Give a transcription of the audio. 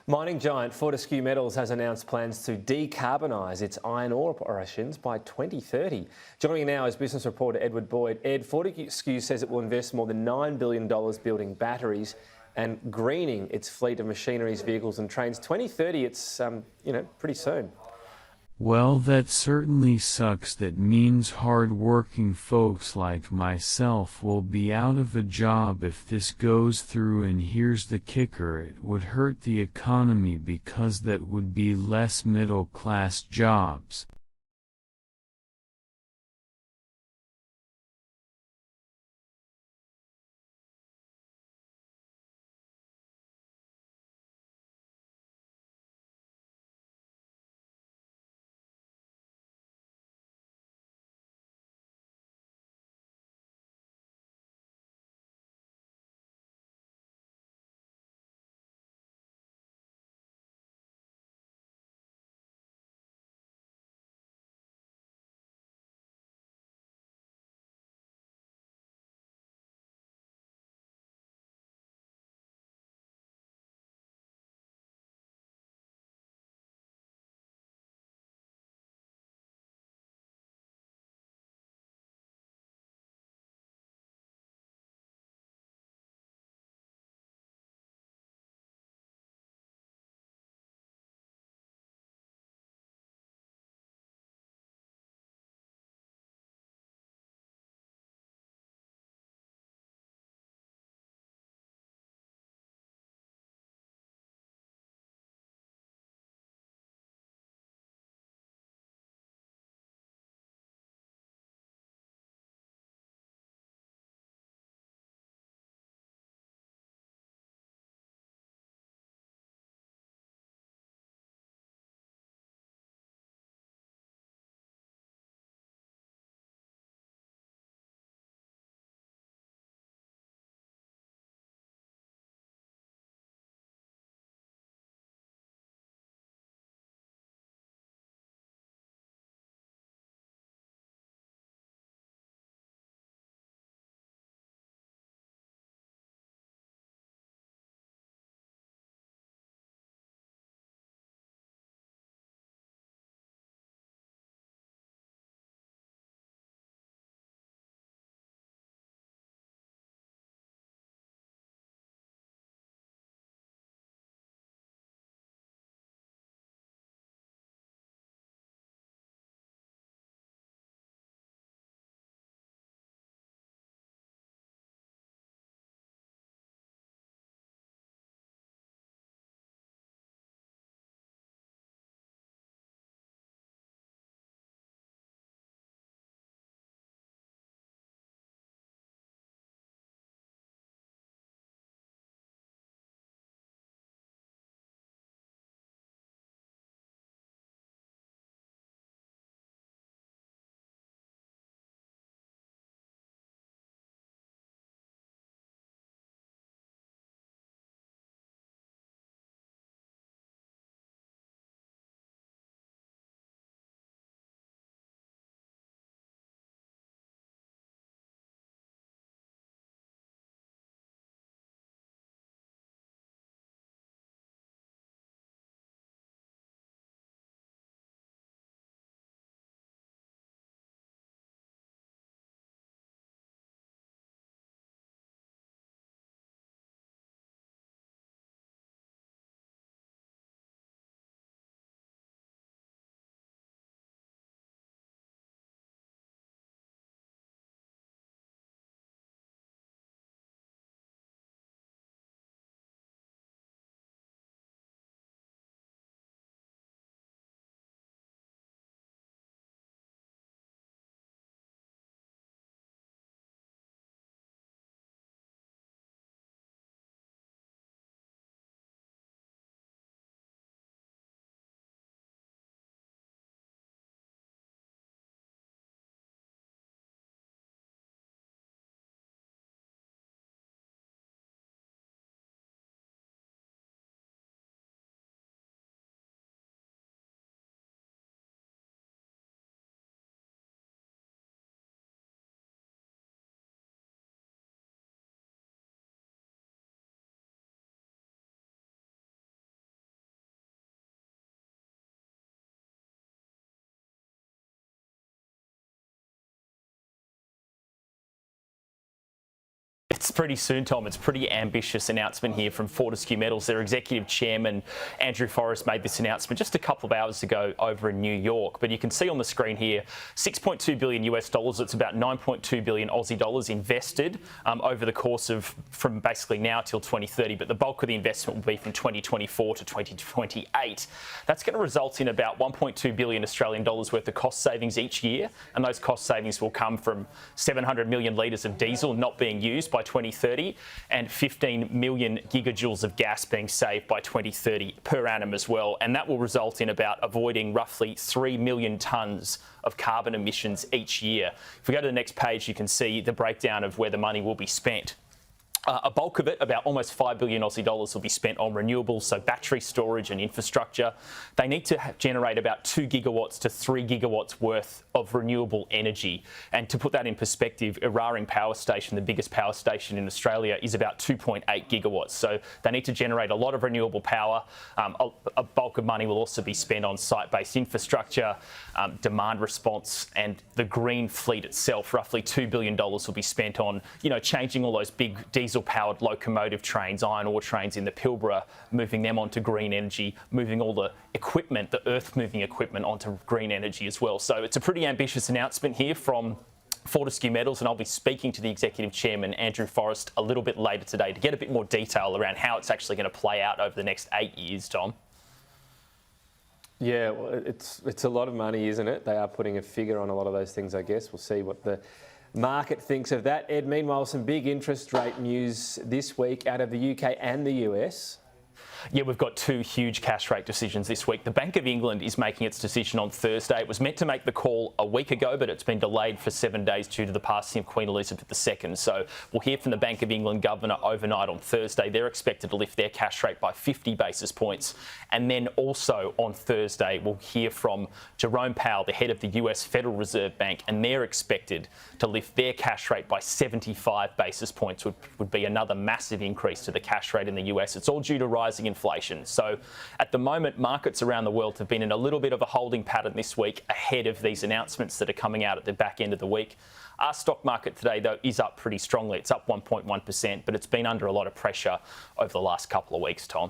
Mining giant Fortescue Metals has announced plans to decarbonise its iron ore operations by 2030. Joining me now is business reporter Edward Boyd. Ed, Fortescue says it will invest more than $9 billion building batteries and greening its fleet of machineries, vehicles and trains. 2030, it's, pretty soon. Well, that certainly sucks. That means hard-working folks like myself will be out of a job if this goes through, and here's the kicker: it would hurt the economy because that would be less middle-class jobs. It's pretty soon, Tom. It's a pretty ambitious announcement here from Fortescue Metals. Their executive chairman, Andrew Forrest, made this announcement just a couple of hours ago over in New York. But you can see on the screen here, $6.2 billion US dollars. It's about 9.2 billion Aussie dollars invested over the course of from basically now till 2030. But the bulk of the investment will be from 2024 to 2028. That's going to result in about 1.2 billion Australian dollars worth of cost savings each year. And those cost savings will come from 700 million litres of diesel not being used by 2030 and 15 million gigajoules of gas being saved by 2030 per annum as well. And that will result in about avoiding roughly 3 million tonnes of carbon emissions each year. If we go to the next page, you can see the breakdown of where the money will be spent. A bulk of it, about almost 5 billion Aussie dollars, will be spent on renewables, so battery storage and infrastructure. They need to generate about 2 gigawatts to 3 gigawatts worth of renewable energy. And to put that in perspective, Eraring Power Station, the biggest power station in Australia, is about 2.8 gigawatts. So they need to generate a lot of renewable power. A bulk of money will also be spent on site-based infrastructure, demand response, and the green fleet itself. Roughly $2 billion will be spent on, changing all those big diesel-powered locomotive trains, iron ore trains in the Pilbara, moving them onto green energy, moving all the equipment, the earth-moving equipment onto green energy as well. So it's a pretty ambitious announcement here from Fortescue Metals, and I'll be speaking to the executive chairman, Andrew Forrest, a little bit later today to get a bit more detail around how it's actually going to play out over the next 8 years, Tom. Yeah, well, it's a lot of money, isn't it? They are putting a figure on a lot of those things, I guess. We'll see what the market thinks of that. Ed, meanwhile, some big interest rate news this week out of the UK and the US. Yeah, we've got two huge cash rate decisions this week. The Bank of England is making its decision on Thursday. It was meant to make the call a week ago, but it's been delayed for 7 days due to the passing of Queen Elizabeth II. So we'll hear from the Bank of England governor overnight on Thursday. They're expected to lift their cash rate by 50 basis points. And then also on Thursday, we'll hear from Jerome Powell, the head of the US Federal Reserve Bank, and they're expected to lift their cash rate by 75 basis points, which would be another massive increase to the cash rate in the US. It's all due to rising inflation. So at the moment, markets around the world have been in a little bit of a holding pattern this week ahead of these announcements that are coming out at the back end of the week. Our stock market today, though, is up pretty strongly. It's up 1.1%, but it's been under a lot of pressure over the last couple of weeks, Tom.